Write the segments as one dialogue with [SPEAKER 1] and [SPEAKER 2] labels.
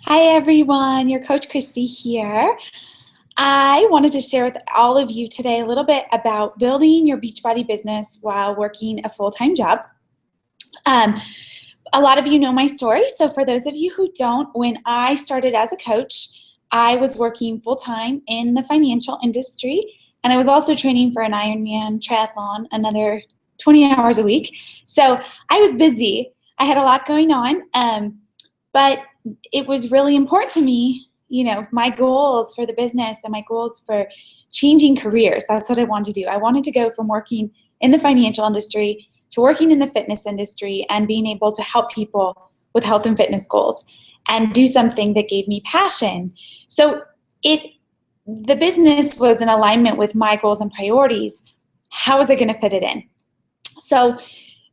[SPEAKER 1] Hi everyone, your Coach Christy here. I wanted to share with all of you today a little bit about building your Beachbody business while working a full-time job. A lot of you know my story, so for those of you who don't, when I started as a coach, I was working full-time in the financial industry, and I was also training for an Ironman Triathlon, another 20 hours a week. So I was busy. I had a lot going on, but it was really important to me, my goals for the business and my goals for changing careers. That's what I wanted to do. I wanted to go from working in the financial industry to working in the fitness industry and being able to help people with health and fitness goals and do something that gave me passion. So the business was in alignment with my goals and priorities. How was I going to fit it in? So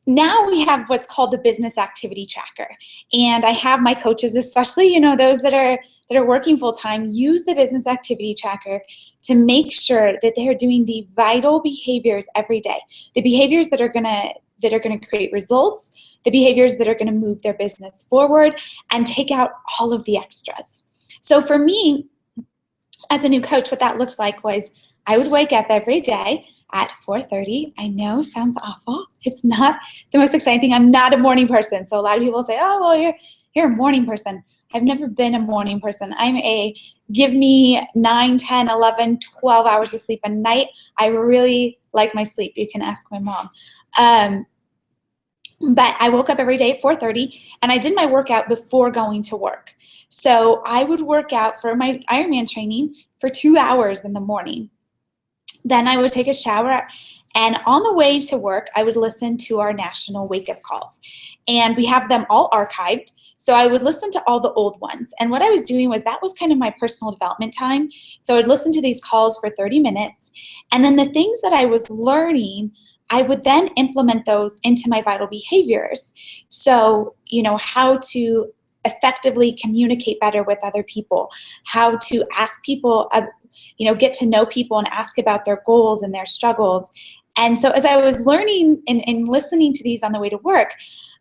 [SPEAKER 1] now we have what's called the business activity tracker. And I have my coaches, especially, those that are working full time, use the business activity tracker to make sure that they're doing the vital behaviors every day. The behaviors that are gonna create results, the behaviors that are gonna move their business forward and take out all of the extras. So for me, as a new coach, what that looks like was I would wake up every day at 4:30. I know, sounds awful. It's not the most exciting thing. I'm not a morning person. So a lot of people say, oh, well, you're a morning person. I've never been a morning person. Give me 9, 10, 11, 12 hours of sleep a night. I really like my sleep. You can ask my mom. But I woke up every day at 4:30 and I did my workout before going to work. So I would work out for my Ironman training for 2 hours in the morning. Then I would take a shower, and on the way to work, I would listen to our national wake-up calls. And we have them all archived, so I would listen to all the old ones. And what I was doing was that was kind of my personal development time. So I'd listen to these calls for 30 minutes, and then the things that I was learning, I would then implement those into my vital behaviors. So, how to effectively communicate better with other people, how to ask people, get to know people and ask about their goals and their struggles. And so as I was learning and listening to these on the way to work,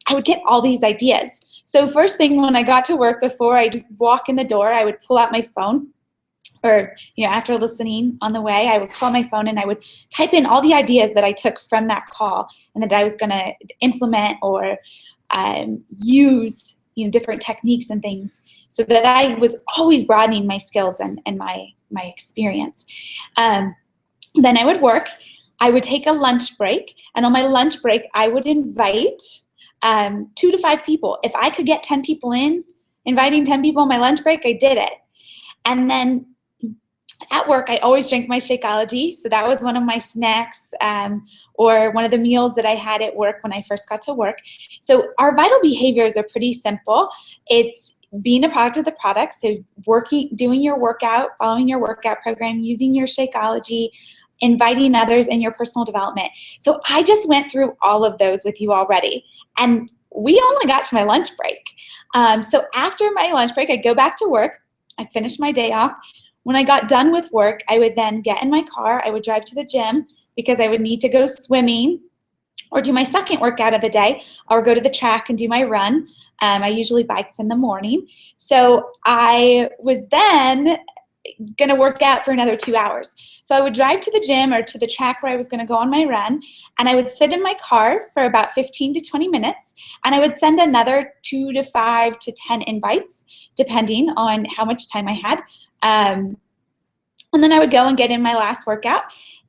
[SPEAKER 1] I would get all these ideas. So first thing when I got to work, before I'd walk in the door, I would pull out my phone, or after listening on the way, I would pull out my phone and I would type in all the ideas that I took from that call and that I was going to implement or use different techniques and things, so that I was always broadening my skills and my experience. Then I would work. I would take a lunch break, and on my lunch break, I would invite 2 to 5 people. If I could get 10 people in, inviting 10 people on my lunch break, I did it. And then at work, I always drank my Shakeology, so that was one of my snacks or one of the meals that I had at work when I first got to work. So our vital behaviors are pretty simple. It's being a product of the product, so doing your workout, following your workout program, using your Shakeology, inviting others in your personal development. So I just went through all of those with you already, and we only got to my lunch break. So after my lunch break, I'd go back to work. I'd finish my day off. When I got done with work, I would then get in my car. I would drive to the gym because I would need to go swimming or do my second workout of the day, or go to the track and do my run. I usually biked in the morning. So I was then going to work out for another 2 hours. So I would drive to the gym or to the track where I was going to go on my run, and I would sit in my car for about 15 to 20 minutes, and I would send another 2 to 5 to 10 invites, depending on how much time I had. And then I would go and get in my last workout,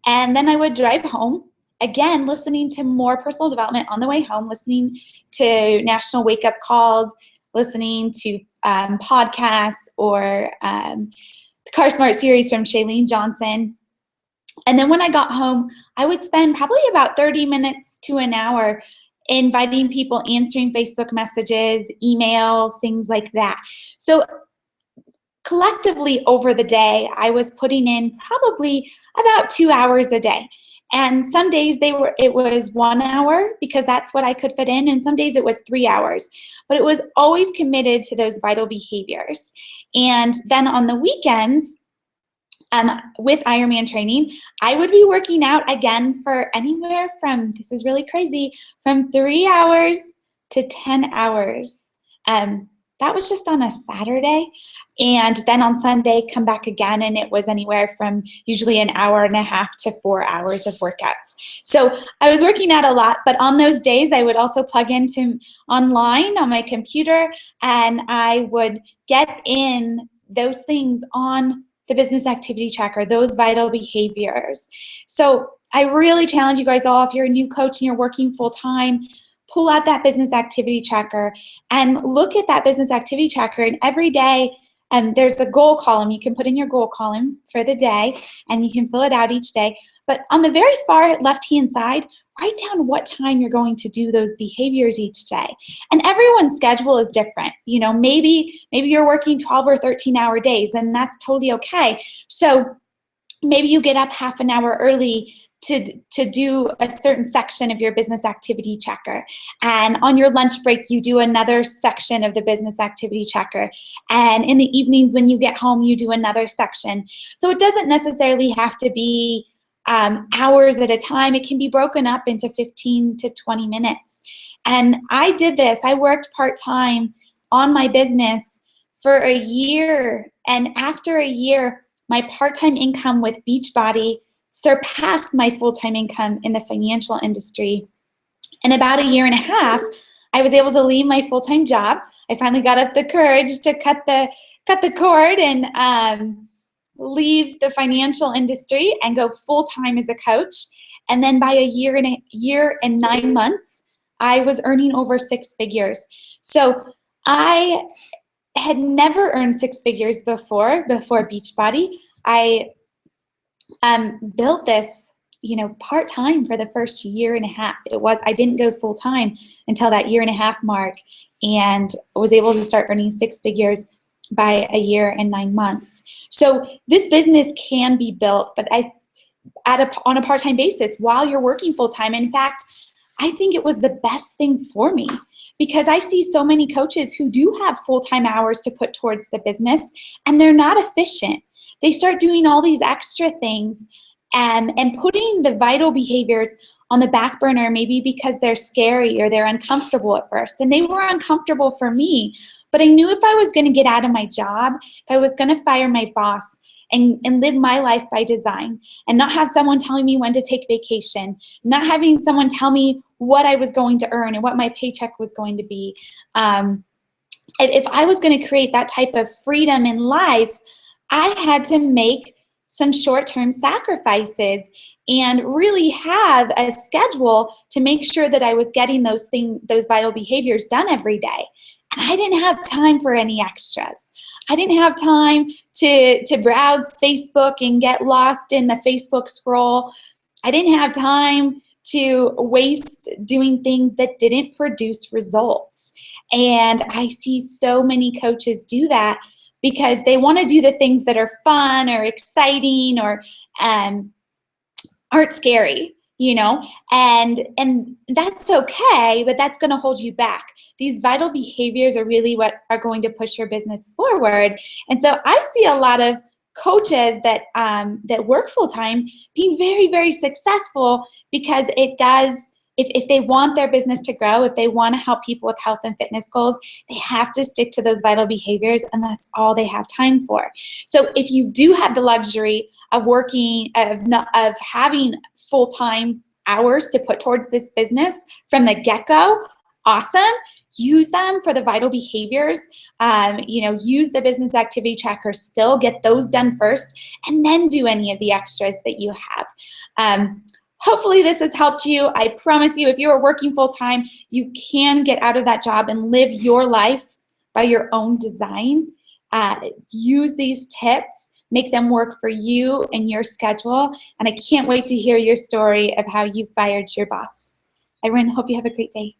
[SPEAKER 1] and then I would drive home, again, listening to more personal development on the way home, listening to national wake-up calls, listening to podcasts or the Car Smart series from Shailene Johnson. And then when I got home, I would spend probably about 30 minutes to an hour inviting people, answering Facebook messages, emails, things like that. So collectively over the day, I was putting in probably about 2 hours a day. And some days it was 1 hour because that's what I could fit in, and some days it was 3 hours. But it was always committed to those vital behaviors. And then on the weekends, with Ironman training, I would be working out again for anywhere from, this is really crazy, from 3 hours to 10 hours. that was just on a Saturday. And then on Sunday, come back again, and it was anywhere from usually an hour and a half to 4 hours of workouts. So I was working out a lot, but on those days, I would also plug into online on my computer, and I would get in those things on the business activity tracker, those vital behaviors. So I really challenge you guys all, if you're a new coach and you're working full time, pull out that business activity tracker and look at that business activity tracker, and every day, there's a goal column. You can put in your goal column for the day, and you can fill it out each day. But on the very far left-hand side, write down what time you're going to do those behaviors each day. And everyone's schedule is different. You know, maybe you're working 12 or 13-hour days, and that's totally okay. So maybe you get up half an hour early to do a certain section of your business activity checker. And on your lunch break, you do another section of the business activity checker. And in the evenings when you get home, you do another section. So it doesn't necessarily have to be hours at a time. It can be broken up into 15 to 20 minutes. And I did this. I worked part-time on my business for a year. And after a year, my part-time income with Beachbody surpassed my full-time income in the financial industry. In about a year and a half, I was able to leave my full-time job. I finally got up the courage to cut the cord and leave the financial industry and go full-time as a coach. And then by a year and 9 months, I was earning over 6 figures. So I had never earned 6 figures before Beachbody. I built this, part-time for the first year and a half. I didn't go full-time until that year and a half mark, and was able to start earning 6 figures by a year and 9 months. So this business can be built, but on a part-time basis while you're working full-time. In fact, I think it was the best thing for me, because I see so many coaches who do have full-time hours to put towards the business, and they're not efficient. They start doing all these extra things and putting the vital behaviors on the back burner, maybe because they're scary or they're uncomfortable at first. And they were uncomfortable for me, but I knew if I was going to get out of my job, if I was going to fire my boss and live my life by design, and not have someone telling me when to take vacation, not having someone tell me what I was going to earn and what my paycheck was going to be, if I was going to create that type of freedom in life, I had to make some short-term sacrifices and really have a schedule to make sure that I was getting those vital behaviors done every day. And I didn't have time for any extras. I didn't have time to browse Facebook and get lost in the Facebook scroll. I didn't have time to waste doing things that didn't produce results. And I see so many coaches do that because they want to do the things that are fun or exciting or aren't scary, and that's okay, but that's going to hold you back. These vital behaviors are really what are going to push your business forward. And so I see a lot of coaches that work full-time being very, very successful, because it does, if they want their business to grow, if they want to help people with health and fitness goals, they have to stick to those vital behaviors, and that's all they have time for. So if you do have the luxury of having full-time hours to put towards this business from the get-go, awesome. Use them for the vital behaviors. Use the business activity tracker still, get those done first, and then do any of the extras that you have. Hopefully this has helped you. I promise you, if you are working full-time, you can get out of that job and live your life by your own design. Use these tips, make them work for you and your schedule, and I can't wait to hear your story of how you fired your boss. Everyone, hope you have a great day.